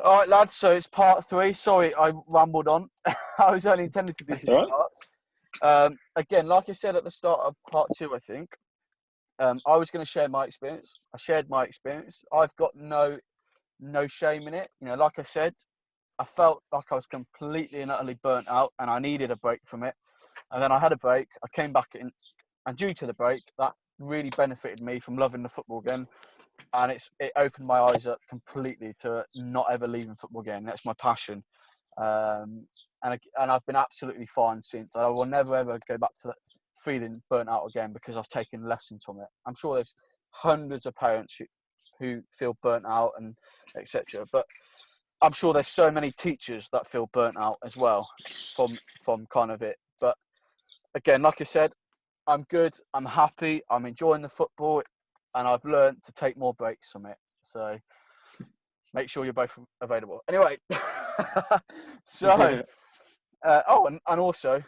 All right, lads. So it's part three. Sorry, I rambled on. I was only intended to do That's two all right. parts. Again, like I said at the start of part two, I think I was going to share my experience. I shared my experience. I've got no shame in it. You know, like I said, I felt like I was completely and utterly burnt out, and I needed a break from it. And then I had a break. I came back in, and due to the break, that really benefited me from loving the football again. And it opened my eyes up completely to not ever leaving football again. That's my passion, and I've been absolutely fine since. I will never ever go back to that feeling burnt out again because I've taken lessons from it. I'm sure there's hundreds of parents who feel burnt out and etc. But I'm sure there's so many teachers that feel burnt out as well from kind of it. But again, like I said, I'm good. I'm happy. I'm enjoying the football, and I've learned to take more breaks from it. So make sure you're both available. Anyway, so and also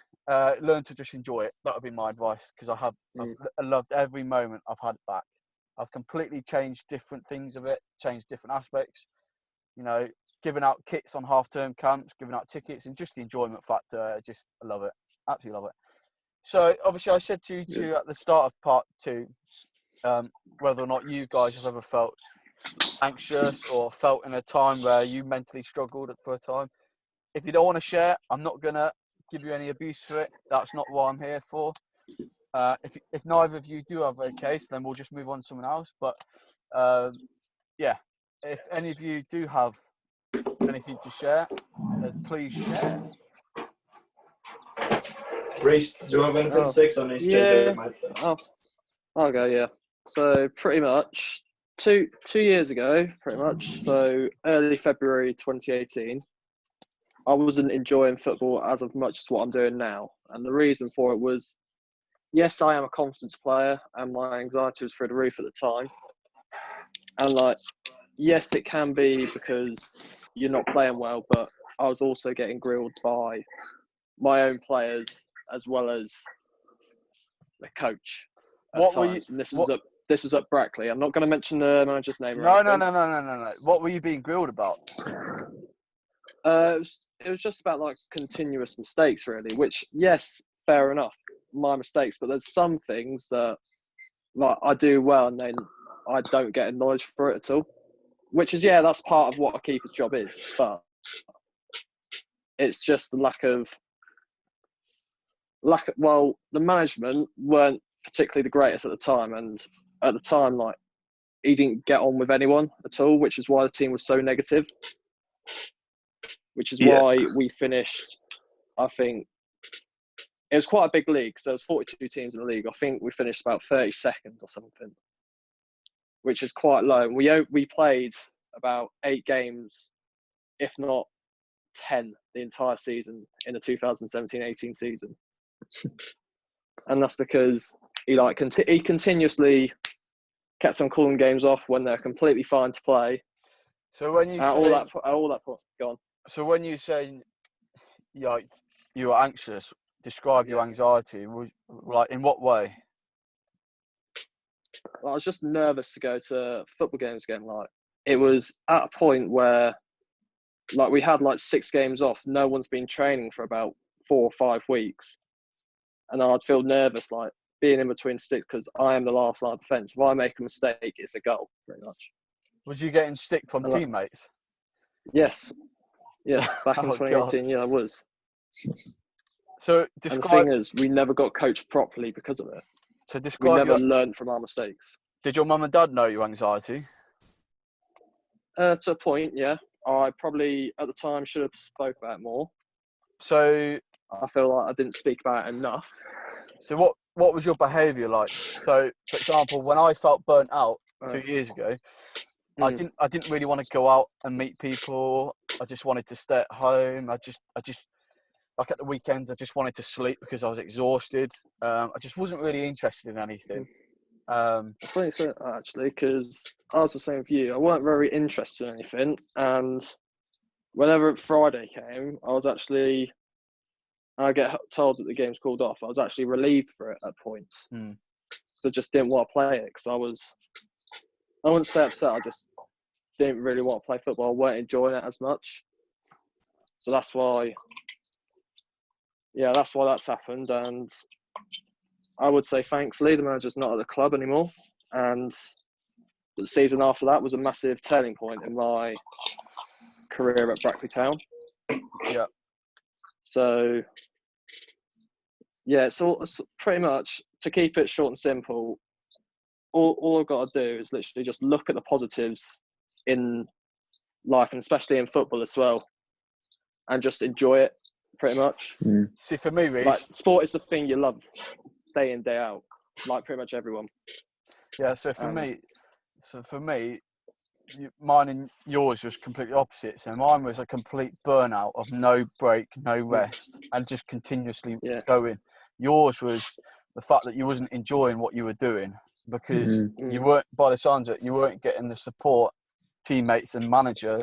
learn to just enjoy it. That would be my advice because I loved every moment I've had it back. I've completely changed different things of it, changed different aspects. You know, giving out kits on half-term camps, giving out tickets, and just the enjoyment factor. I love it. Absolutely love it. So obviously I said to you at the start of part two, whether or not you guys have ever felt anxious or felt in a time where you mentally struggled for a time. If you don't want to share, I'm not going to give you any abuse for it. That's not what I'm here for. If neither of you do have a case, then we'll just move on to someone else. But yeah, if any of you do have anything to share, then please share. Rhys, do you have anything to say? On his Yeah. I'll go, yeah. So pretty much two years ago, pretty much, so early February 2018, I wasn't enjoying football as much as what I'm doing now. And the reason for it was, yes, I am a confidence player and my anxiety was through the roof at the time. And like, yes, it can be because you're not playing well, but I was also getting grilled by my own players as well as the coach at times. And this was at Brackley. I'm not going to mention the manager's name. No. What were you being grilled about? It was just about like continuous mistakes, really. Which, yes, fair enough, my mistakes. But there's some things that like I do well, and then I don't get acknowledged for it at all. Which is that's part of what a keeper's job is. But it's just the lack of. Well, the management weren't particularly the greatest at the time, and at the time, like, he didn't get on with anyone at all, which is why the team was so negative. Which is why we finished, I think, it was quite a big league, so there was 42 teams in the league. I think we finished about 32nd or something, which is quite low. We played about 8 games, if not 10, the entire season in the 2017-18 season. And that's because he continuously kept on calling games off when they're completely fine to play. So when you say all that go on. So when you say you were anxious, describe your anxiety. Like, in what way? Well, I was just nervous to go to football games again. Like, it was at a point where, like, we had like 6 games off. No one's been training for about 4 or 5 weeks. And I'd feel nervous, like, being in between sticks because I am the last line of defence. If I make a mistake, it's a goal, pretty much. Was you getting stick from teammates? Yes. Yes, back in 2018, I was. So and the thing is, we never got coached properly because of it. So we never learned from our mistakes. Did your mum and dad know your anxiety? To a point, yeah. I probably, at the time, should have spoke about it more. So I feel like I didn't speak about it enough. So what was your behaviour like? So, for example, when I felt burnt out 2 years ago, I didn't really want to go out and meet people. I just wanted to stay at home. I just like at the weekends, I just wanted to sleep because I was exhausted. I just wasn't really interested in anything. I think so, actually, because I was the same with you. I weren't very interested in anything, and whenever Friday came, I get told that the game's called off. I was actually relieved for it at points. So I just didn't want to play it because I wouldn't say upset. didn't really want to play football, weren't enjoying it as much. So that's why that's happened. And I would say, thankfully, the manager's not at the club anymore. And the season after that was a massive turning point in my career at Brackley Town. Yeah. So, yeah, so it's pretty much, to keep it short and simple, all I've got to do is literally just look at the positives in life, and especially in football as well, and just enjoy it, pretty much. See, for me, Rhys, like, sport is the thing you love day in, day out, like pretty much everyone. Yeah, so for me, mine and yours was completely opposite. So mine was a complete burnout of no break, no rest, and just continuously going. Yours was the fact that you wasn't enjoying what you were doing because you weren't, by the signs of it, you weren't getting the support, teammates and manager,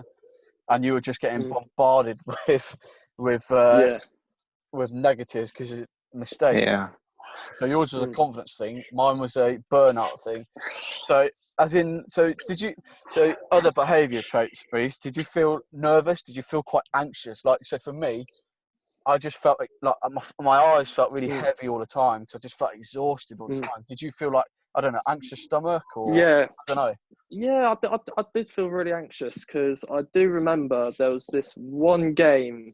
and you were just getting bombarded with negatives because of mistakes. Yeah. So yours was a confidence thing. Mine was a burnout thing. So other behaviour traits, Rhys, did you feel nervous? Did you feel quite anxious? So for me, I just felt like my eyes felt really heavy all the time because I just felt exhausted all the time. Did you feel like, I don't know, anxious stomach or I don't know? Yeah, I did feel really anxious because I do remember there was this one game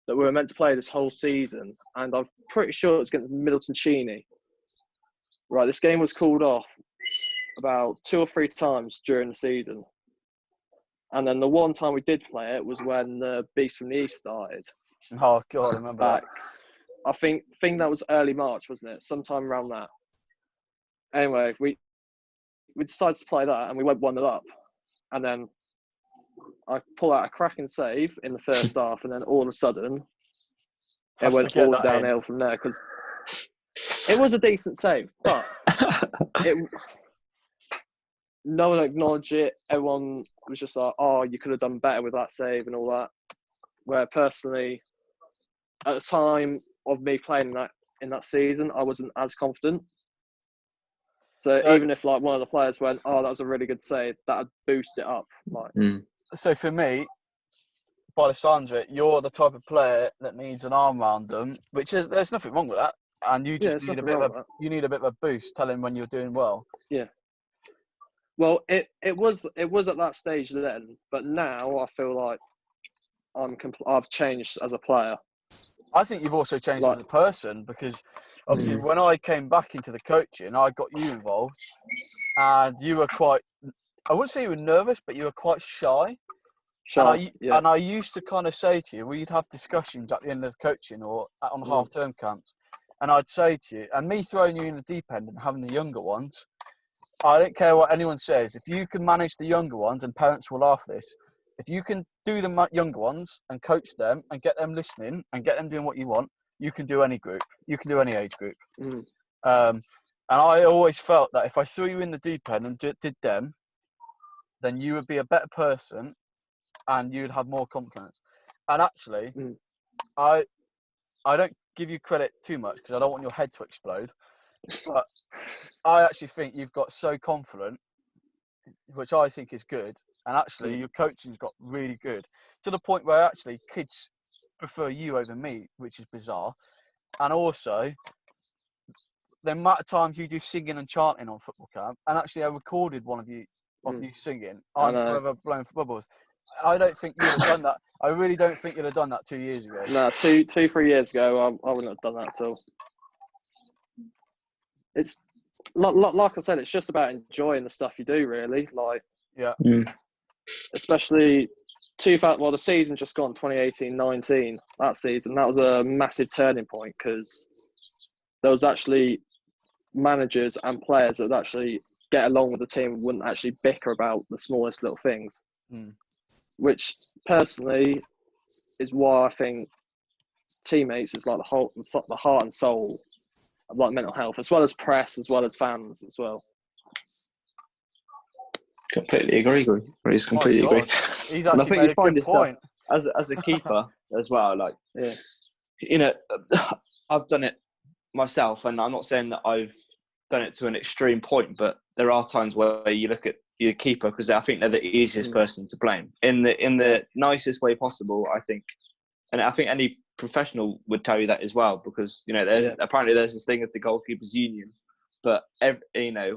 that we were meant to play this whole season, and I'm pretty sure it was against Middleton Cheney. Right, this game was called off about 2 or 3 times during the season. And then the one time we did play it was when the Beast from the East started. Oh, God, I remember that. I think that was early March, wasn't it? Sometime around that. Anyway, we decided to play that, and we went 1-0 up. And then I pull out a cracking save in the first half, and then all of a sudden, it went all downhill from there, because it was a decent save, but no one acknowledged it. Everyone was just like, "Oh, you could have done better with that save," and all that. Where personally, at the time of me playing in that season, I wasn't as confident. So even if like one of the players went, "Oh, that was a really good save," that'd boost it up. So for me, by the sounds of it, you're the type of player that needs an arm around them, there's nothing wrong with that, and you just need a bit of a boost, telling when you're doing well. Yeah. Well, it was at that stage then, but now I feel like I've changed as a player. I think you've also changed as a person, because obviously when I came back into the coaching, I got you involved, and you were quite, I wouldn't say you were nervous, but you were quite shy. And I used to kind of say to you, we'd have discussions at the end of coaching or on half-term camps, and I'd say to you, and me throwing you in the deep end and having the younger ones, I don't care what anyone says. If you can manage the younger ones, and parents will laugh at this, if you can do the younger ones and coach them and get them listening and get them doing what you want, you can do any group. You can do any age group. And I always felt that if I threw you in the deep end and did them, then you would be a better person and you'd have more confidence. And actually, I don't give you credit too much because I don't want your head to explode. But I actually think you've got so confident, which I think is good. And actually, your coaching's got really good to the point where actually kids prefer you over me, which is bizarre. And also, the amount of times you do singing and chanting on football camp, and actually I recorded one of you singing, "I'm forever blowing for bubbles." I don't think you'd have done that. I really don't think you'd have done that 2 years ago. No, 3 years ago, I wouldn't have done that at all. It's like I said, it's just about enjoying the stuff you do, really. Especially the season just gone, 2018-19. That season, that was a massive turning point because there was actually managers and players that would actually get along with the team and wouldn't actually bicker about the smallest little things. Which personally is why I think teammates is like the heart and soul of like mental health, as well as press, as well as fans as well. Completely agree. He's completely agree. He's actually made a good point. As a keeper as well, I've done it myself, and I'm not saying that I've done it to an extreme point, but there are times where you look at your keeper, because I think they're the easiest person to blame in the nicest way possible. I think, and I think any professional would tell you that as well, because apparently there's this thing as the goalkeepers union, but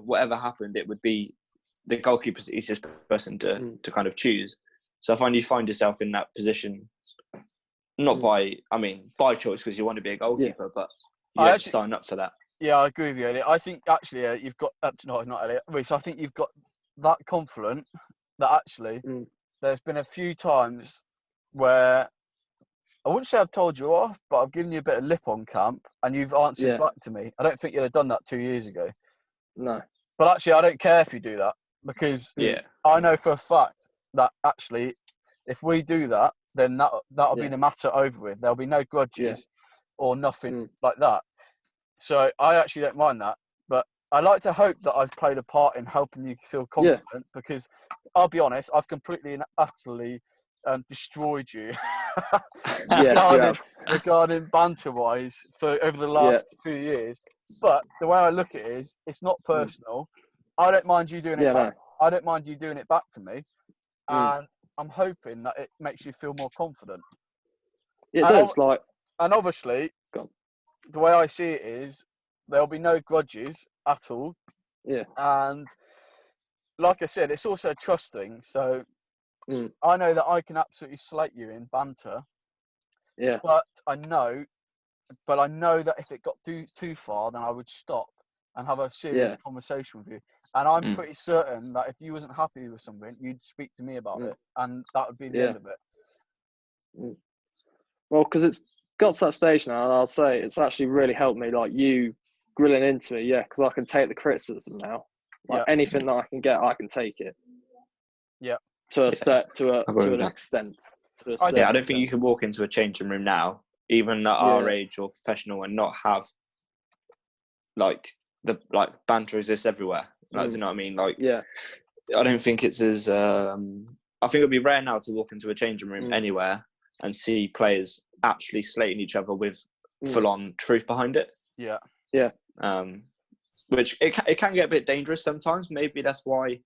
whatever happened, it would be the goalkeeper's the easiest person to kind of choose. So I find you find yourself in that position, not by choice, because you want to be a goalkeeper, but you have to sign up for that. Yeah, I agree with you, Elliot. I think actually you've got not Elliot, Rhys. I think you've got that confident that actually there's been a few times where I wouldn't say I've told you off, but I've given you a bit of lip on camp, and you've answered back to me. I don't think you'd have done that 2 years ago. No. But actually, I don't care if you do that, because I know for a fact that actually, if we do that, then that'll be the matter over with. There'll be no grudges or nothing like that. So I actually don't mind that. But I like to hope that I've played a part in helping you feel confident, because I'll be honest, I've completely and utterly destroyed you regarding banter-wise for over the last 2 years. But the way I look at it is, it's not personal. I don't mind you doing it back. I don't mind you doing it back to me, and I'm hoping that it makes you feel more confident. It does. And obviously, the way I see it is, there'll be no grudges at all. Yeah. And like I said, it's also a trust thing. So I know that I can absolutely slate you in banter. Yeah. But I know that if it got too far, then I would stop and have a serious conversation with you. And I'm pretty certain that if you wasn't happy with something, you'd speak to me about it, and that would be the end of it. Well, because it's got to that stage now, and I'll say it's actually really helped me, like you grilling into me, because I can take the criticism now. Anything that I can get, I can take it. Yeah. To an extent. I don't think you can walk into a changing room now, even at our age or professional, and not have banter exists everywhere. Do you know what I mean? I don't think it's as. I think it'd be rare now to walk into a changing room anywhere and see players actually slating each other with full-on truth behind it. Yeah. Yeah. Which it can get a bit dangerous sometimes. Maybe that's why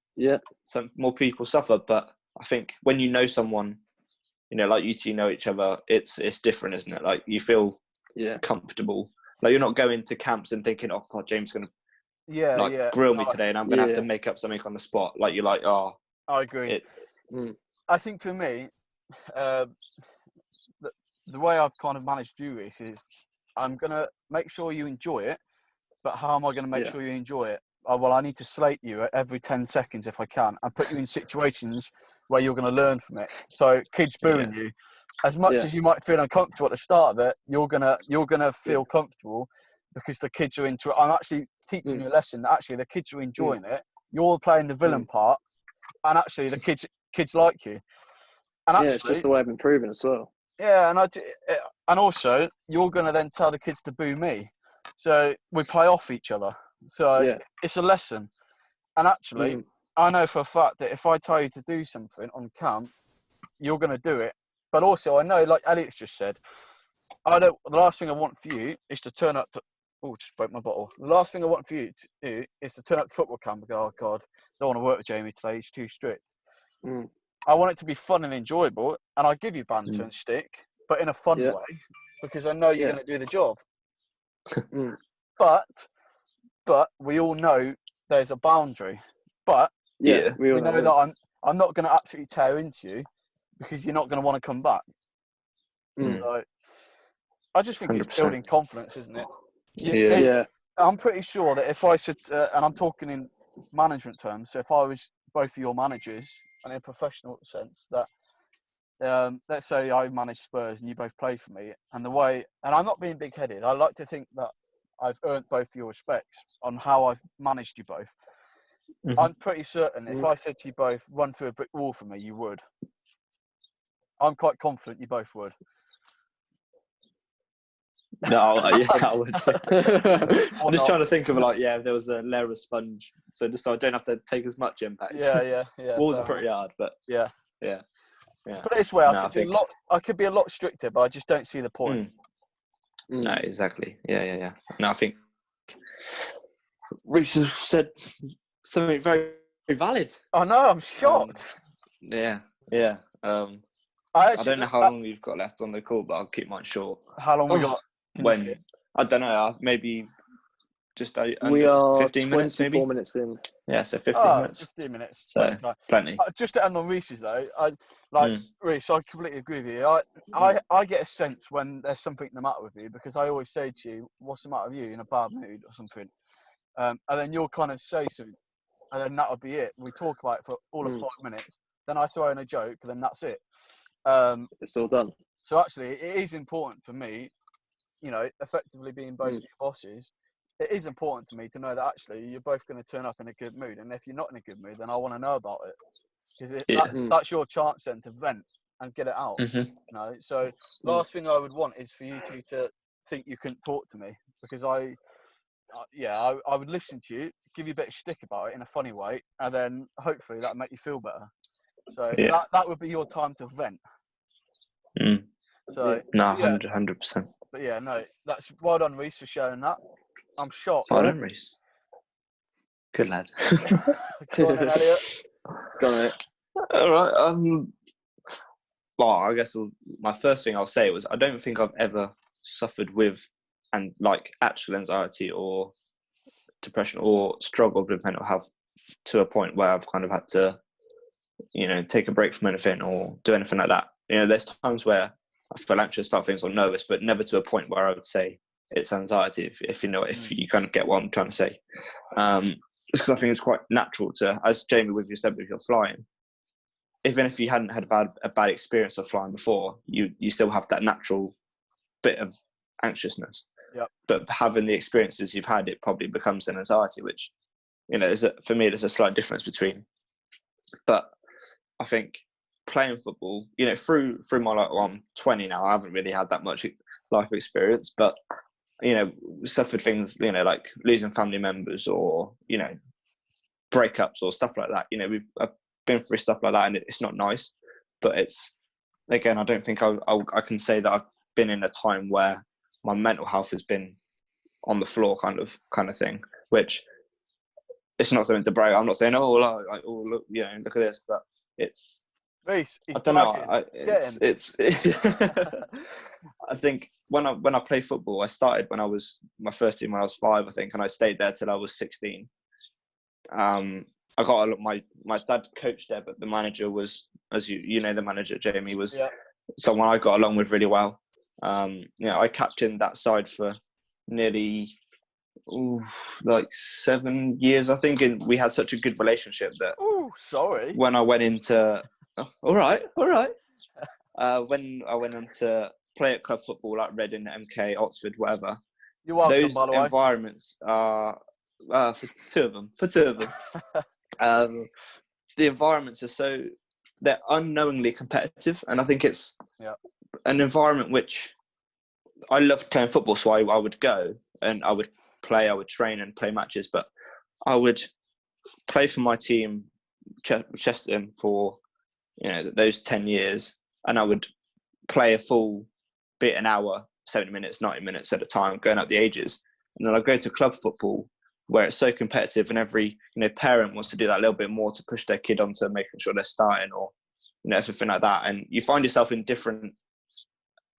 some more people suffer. But I think when you know someone, like you two know each other, it's different, isn't it? Like you feel comfortable. Like you're not going to camps and thinking, oh God, James is gonna grill me today, and I'm gonna have to make up something on the spot. Like you're like, oh. I agree. I think for me, the way I've kind of managed to do this is, I'm gonna make sure you enjoy it. But how am I going to make sure you enjoy it? Well, I need to slate you every 10 seconds if I can, and put you in situations where you're going to learn from it. So kids booing you, as much as you might feel uncomfortable at the start of it, you're gonna feel comfortable because the kids are into it. I'm actually teaching you a lesson that actually the kids are enjoying it. You're playing the villain part, and actually the kids like you. And actually, it's just a way of improving as well. Yeah, and also you're going to then tell the kids to boo me. So we play off each other. So it's a lesson. And actually, I know for a fact that if I tell you to do something on camp, you're going to do it. But also, I know, like Elliot's just said, the last thing I want for you is to turn up to... Oh, just broke my bottle. The last thing I want for you to do is to turn up to football camp and go, oh, God, I don't want to work with Jamie today. He's too strict. I want it to be fun and enjoyable, and I give you banter and stick, but in a fun way, because I know you're going to do the job. But we all know there's a boundary. But we know that I'm not going to absolutely tear into you, because you're not going to want to come back. So I just think 100%. It's building confidence, isn't it? I'm pretty sure that if I said, and I'm talking in management terms, so if I was both of your managers, and in a professional sense, that let's say I manage Spurs and you both play for me, and I'm not being big-headed, I like to think that I've earned both your respects on how I've managed you both. I'm pretty certain if I said to you both, run through a brick wall for me, you would. I'm quite confident you both would. No, I would. I'm just trying to think of if there was a layer of sponge, so I don't have to take as much impact. Yeah. Walls are pretty hard, but yeah. Put it this way, I could be a lot stricter, but I just don't see the point. No, exactly. Yeah. No, I think Rhys said something very valid. I know, I'm shocked. Yeah. I I don't know how long we've got left on the call, but I'll keep mine short. How long we got? Can you see it? I don't know, maybe just We under are 15 minutes, 24 maybe. minutes in. Yeah, so 15 minutes. 15 minutes. So plenty. Just to end on Rhys's though, Rhys, I completely agree with you. I get a sense when there's something the matter with you, because I always say to you, "What's the matter with you? In a bad mood or something?" And then you'll kind of say something, and then that'll be it. We talk about it for all of 5 minutes. Then I throw in a joke, and then that's it. It's all done. So actually, it is important for me, effectively being both your bosses. It is important to me to know that actually you're both going to turn up in a good mood, and if you're not in a good mood, then I want to know about it, because that's your chance then to vent and get it out. So last thing I would want is for you two to think you couldn't talk to me, because I would listen to you, give you a bit of shtick about it in a funny way, and then hopefully that'll make you feel better. So that would be your time to vent. So no, 100%. But yeah, no, that's well done, Rhys, for sharing that. I'm shocked. Well done, Rhys. Good lad. Go on then, Elliot. Go on, mate. All right. Well, I guess my first thing I'll say was I don't think I've ever suffered with actual anxiety or depression or struggled with mental health to a point where I've kind of had to, take a break from anything or do anything like that. There's times where I feel anxious about things or nervous, but never to a point where I would say it's anxiety, if you kind of get what I'm trying to say. It's because I think it's quite natural to, as Jamie with you said, if you're flying, even if you hadn't had a bad experience of flying before, you still have that natural bit of anxiousness. Yep. But having the experiences you've had, it probably becomes an anxiety, which, for me, there's a slight difference between. But I think playing football, through my life, I'm 20 now, I haven't really had that much life experience, but, suffered things, like losing family members or, breakups or stuff like that. I've been through stuff like that, and it's not nice, but it's, again, I don't think I can say that I've been in a time where my mental health has been on the floor kind of thing, which it's not something to brag. I'm not saying, look, look at this, but it's, Rhys, I don't know. It's I think when I play football, I started when I was my first team when I was 5, I think, and I stayed there till I was 16. I got my dad coached there, but the manager was, as the manager Jamie was someone I got along with really well. I captained that side for nearly 7 years, I think, and we had such a good relationship that. Oh, sorry. When I went into, all right. When I went on to play at club football like Reading, MK, Oxford, whatever. You're welcome, those by the way. Environments are for two of them. The environments are they're unknowingly competitive, and I think it's an environment which I loved playing football, so I would go and I would play, I would train and play matches, but I would play for my team, Chesterton, for those 10 years, and I would play a full bit an hour, 70 minutes, 90 minutes at a time, going up the ages, and then I go to club football where it's so competitive, and every parent wants to do that little bit more to push their kid onto making sure they're starting or everything like that, and you find yourself in different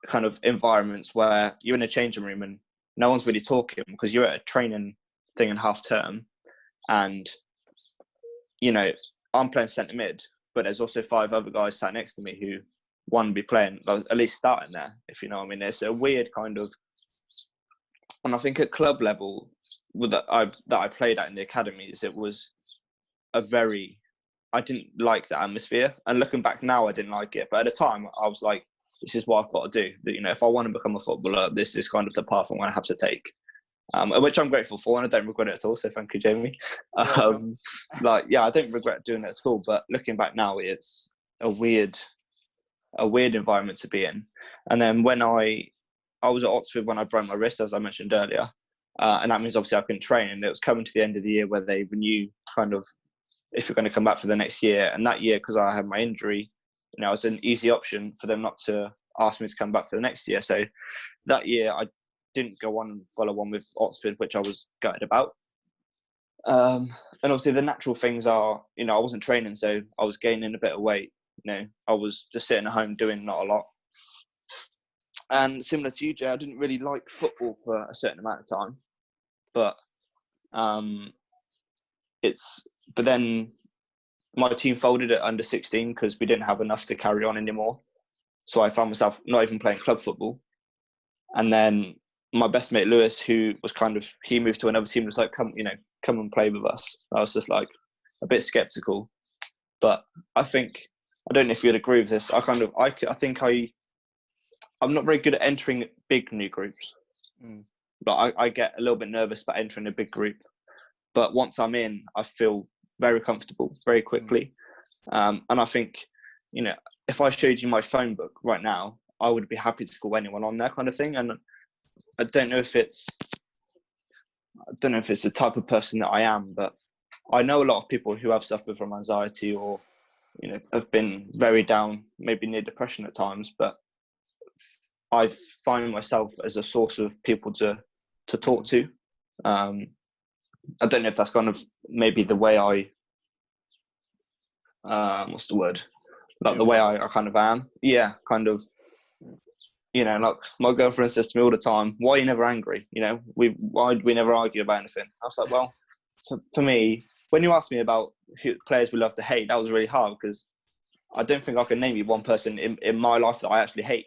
kind of environments where you're in a changing room and no one's really talking because you're at a training thing in half term, and I'm playing centre mid, but there's also 5 other guys sat next to me who one be playing, at least starting there, if you know what I mean. It's a weird kind of, and I think at club level that I played at in the academies, it was I didn't like the atmosphere, and looking back now, I didn't like it, but at the time I was like, this is what I've got to do. If I want to become a footballer, this is kind of the path I'm going to have to take. Which I'm grateful for, and I don't regret it at all. So thank you, Jamie. I don't regret doing it at all. But looking back now, it's a weird environment to be in. And then when I was at Oxford when I broke my wrist, as I mentioned earlier, and that means obviously I couldn't train. And it was coming to the end of the year where they renew kind of if you're going to come back for the next year. And that year, because I had my injury, it was an easy option for them not to ask me to come back for the next year. So that year, I didn't go on and follow on with Oxford, which I was gutted about. And obviously the natural things are, I wasn't training, so I was gaining a bit of weight. I was just sitting at home doing not a lot. And similar to you, Jay, I didn't really like football for a certain amount of time. But but then my team folded at under 16 because we didn't have enough to carry on anymore. So I found myself not even playing club football. And then my best mate Lewis, who was he moved to another team, was like, come and play with us. I was just like a bit skeptical, but I don't know if you'd agree with this. I'm not very good at entering big new groups. But I get a little bit nervous about entering a big group. But once I'm in, I feel very comfortable very quickly. And I think, if I showed you my phone book right now, I would be happy to call anyone on there kind of thing. And I don't know if it's the type of person that I am, but I know a lot of people who have suffered from anxiety or, have been very down, maybe near depression at times, but I find myself as a source of people to talk to. I don't know if that's kind of maybe the way what's the word? Like the way I kind of am. Yeah, kind of, like my girlfriend says to me all the time, why are you never angry? Why do we never argue about anything? I was like, well, for me, when you asked me about players we love to hate, that was really hard because I don't think I can name you one person in my life that I actually hate.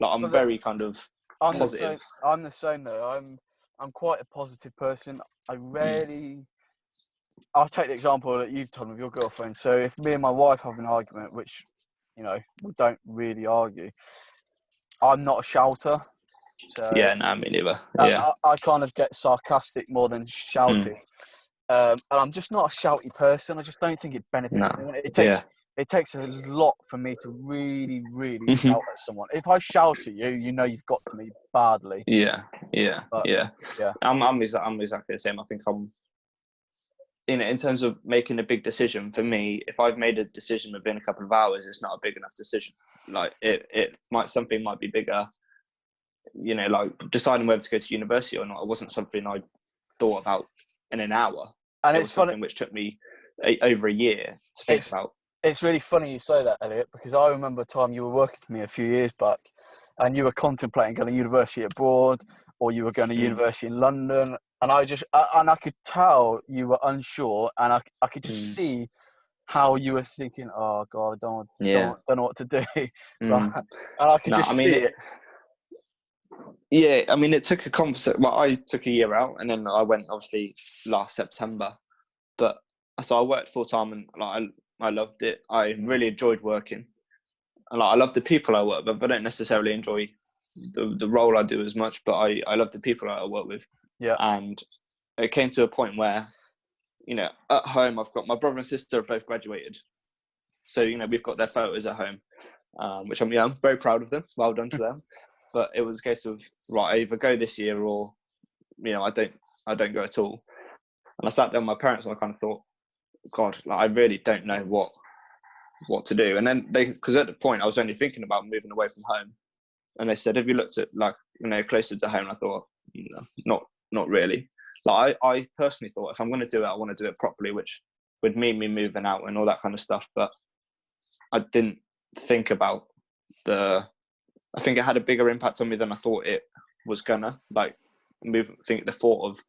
Like I'm very kind of positive. I'm the same though. I'm quite a positive person. I rarely. I'll take the example that you've told me of your girlfriend. So if me and my wife have an argument, which we don't really argue, I'm not a shouter. So yeah, no, me neither. Yeah, I kind of get sarcastic more than shouty. And I'm just not a shouty person. I just don't think it benefits anyone. It takes a lot for me to really, really shout at someone. If I shout at you, you've got to me badly. Yeah. But, yeah. I'm exactly the same. I think I'm, in terms of making a big decision, for me, if I've made a decision within a couple of hours, it's not a big enough decision. Like something might be bigger, like deciding whether to go to university or not. It wasn't something I thought about in an hour. And it was something which took me over a year to think about. It's really funny you say that, Elliot, because I remember a time you were working for me a few years back and you were contemplating going to university abroad or you were going to university in London. And I could tell you were unsure and I could just see how you were thinking, oh God, I don't know what to do. And I could see it. Yeah, I mean, it took a conversation. Well, I took a year out and then I went obviously last September. But so I worked full time and I loved it. I really enjoyed working. And I love the people I work with, but I don't necessarily enjoy the role I do as much, but I love the people I work with. Yeah. And it came to a point where, at home, I've got my brother and sister both graduated. So, we've got their photos at home, which I'm very proud of them. Well done to them. But it was a case of, right, I either go this year or, I don't go at all. And I sat down with my parents and I kind of thought, God, I really don't know what to do. And then because at the point I was only thinking about moving away from home, and they said, have you looked at closer to home? And I thought, not really. I personally thought if I'm going to do it, I want to do it properly, which would mean me moving out and all that kind of stuff. But I didn't think about I think it had a bigger impact on me than I thought it was gonna. The thought of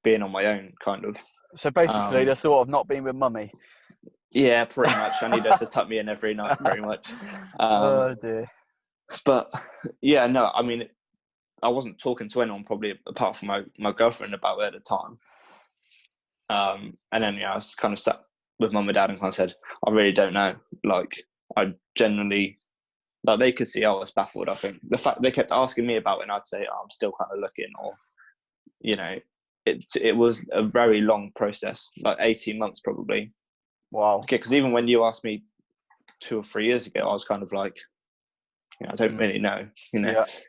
being on my own kind of. So basically, the thought of not being with mummy. Yeah, pretty much. I need her to tuck me in every night, pretty much. Oh dear. But yeah, no, I mean, I wasn't talking to anyone probably apart from my girlfriend about it at the time. And then I was kind of sat with mum and dad and kind of said, I really don't know. I genuinely, they could see I was baffled. I think the fact they kept asking me about it, and I'd say I'm still kind of looking, or it was a very long process, 18 months probably. Wow. Okay, because even when you asked me 2 or 3 years ago, I was kind of like, I don't really know,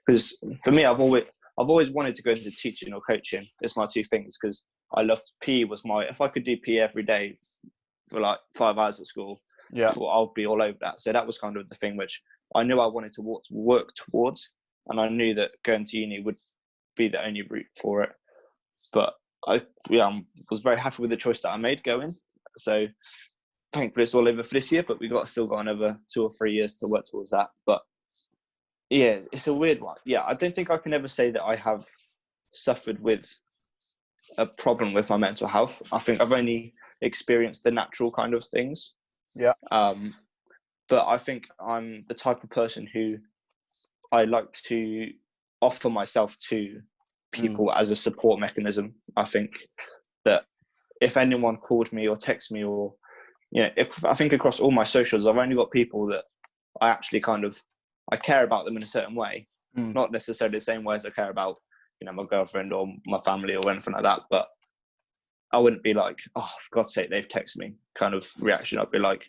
because for me, I've always wanted to go into teaching or coaching. It's my two things, because I love PE. If I could do PE every day for 5 hours at school, I'll be all over that. So that was kind of the thing which I knew I wanted to work towards, and I knew that going to uni would be the only route for it. But was very happy with the choice that I made going. So thankfully it's all over for this year, but still got another 2 or 3 years to work towards that. But yeah, it's a weird one. Yeah, I don't think I can ever say that I have suffered with a problem with my mental health. I think I've only experienced the natural kind of things. Yeah. But I think I'm the type of person who I like to offer myself to people as a support mechanism. I think that if anyone called me or texted me, or I think across all my socials, I've only got people that I actually I care about them in a certain way, not necessarily the same way as I care about my girlfriend or my family or anything like that. But I wouldn't be like, oh, for God's sake, they've texted me kind of reaction. I'd be like,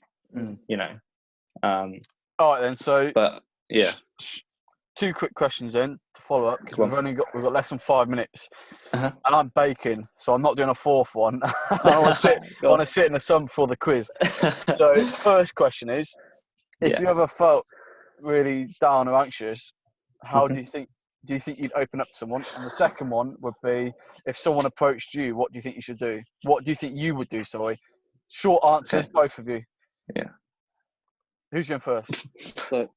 all right then. So, but yeah. 2 quick questions then to follow up, because we've got less than 5 minutes, and I'm baking, so I'm not doing a 4th one. I want to sit in the sun before the quiz. So first question is, if you ever felt really down or anxious, how do you think you'd open up to someone? And the second one would be, if someone approached you, what do you think you should do? What do you think you would do? Sorry, short answers, both of you. Yeah. Who's going first? So,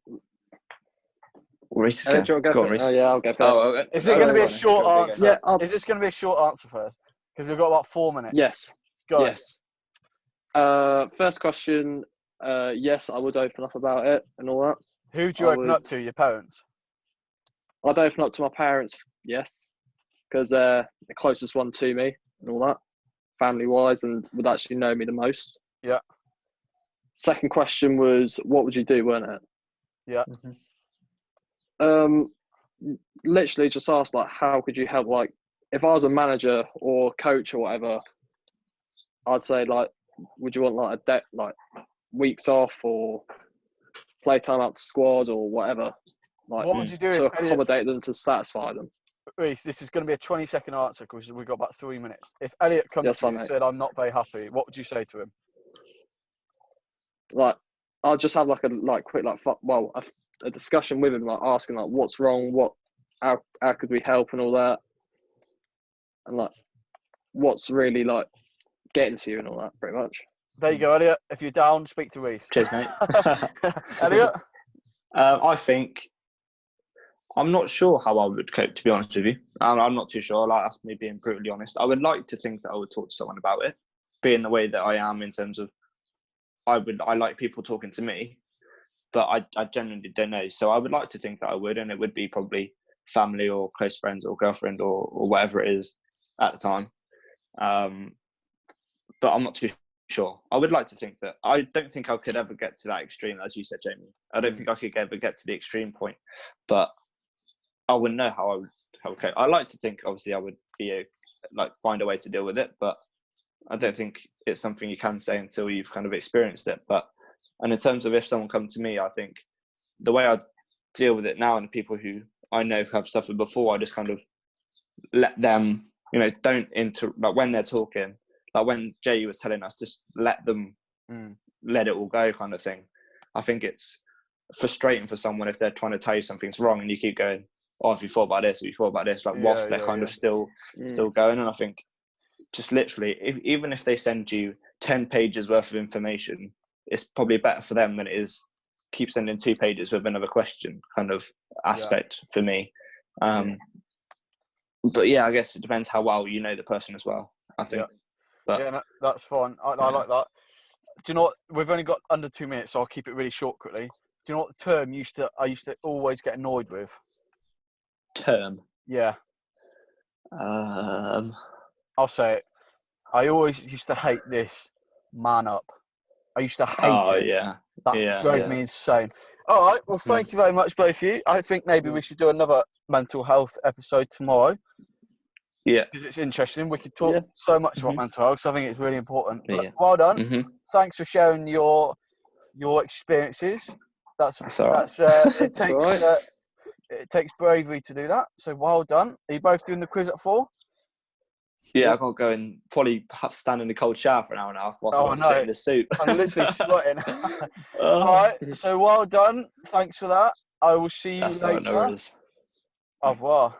Rhys, I'll go first. Oh, yeah, I'll go first. Is it going to be a short answer? Yeah, Is this going to be a short answer first? Because we've got about 4 minutes. Yes. Go. Yes. First question. Yes, I would open up about it and all that. Who do you open up to? Your parents? I'd open up to my parents, yes, because they're the closest one to me and all that, family-wise, and would actually know me the most. Yeah. Second question was, what would you do, weren't it? Yeah. Literally just asked, like, how could you help? Like, if I was a manager or coach or whatever, I'd say, like, would you want, like, weeks off or playtime out to squad or whatever? Like, what would you do to if accommodate them, to satisfy them? Rhys, this is going to be a 20-second answer because we've got about 3 minutes. If Elliot comes to you and said, I'm not very happy, what would you say to him? Like, I'll just have like a quick a discussion with him, like asking like what's wrong, how could we help and all that, and like what's really like getting to you and all that, pretty much. There you go, Elliot. If you're down, speak to Rhys. Cheers, mate. Elliot? I think I'm not sure how I would cope, to be honest with you. I'm not too sure. Like, that's me being brutally honest. I would like to think that I would talk to someone about it, being the way that I am in terms of I like people talking to me, but I genuinely don't know. So I would like to think that I would, and it would be probably family or close friends or girlfriend or whatever it is at the time. But I'm not too sure. I would like to think that. I don't think I could ever get to that extreme, as you said, Jamie. I don't think I could ever get to the extreme point, but I wouldn't know how I would. Okay, I like to think obviously I would be find a way to deal with it, but I don't think it's something you can say until you've kind of experienced it. And in terms of if someone come to me, I think the way I deal with it now, and people who I know have suffered before, I just kind of let them, don't like when they're talking, like when Jay was telling us, just let them let it all go, kind of thing. I think it's frustrating for someone if they're trying to tell you something's wrong and you keep going, oh, have you thought about this? Have you thought about this? Like, whilst they're kind of still going. And I think just literally, even if they send you 10 pages worth of information, it's probably better for them than it is keep sending 2 pages with another question kind of aspect for me. But yeah, I guess it depends how well you know the person as well, I think. No, that's fine. I like that. Do you know what? We've only got under 2 minutes, so I'll keep it really short quickly. Do you know what the term I used to always get annoyed with? Term? Yeah. I'll say it. I always used to hate this man up. I used to hate it. Yeah. That drove me insane. All right. Well, thank you very much, both of you. I think maybe we should do another mental health episode tomorrow. Yeah. Because it's interesting. We could talk so much about mental health, so I think it's really important. Yeah. Well done. Thanks for sharing your experiences. That's all right. It takes bravery to do that. So well done. Are you both doing the quiz at 4? Yeah, I can't go and probably stand in the cold shower for an hour and a half whilst I'm sitting in the suit. I'm literally sweating. All right, so well done. Thanks for that. I will see you later. Au revoir.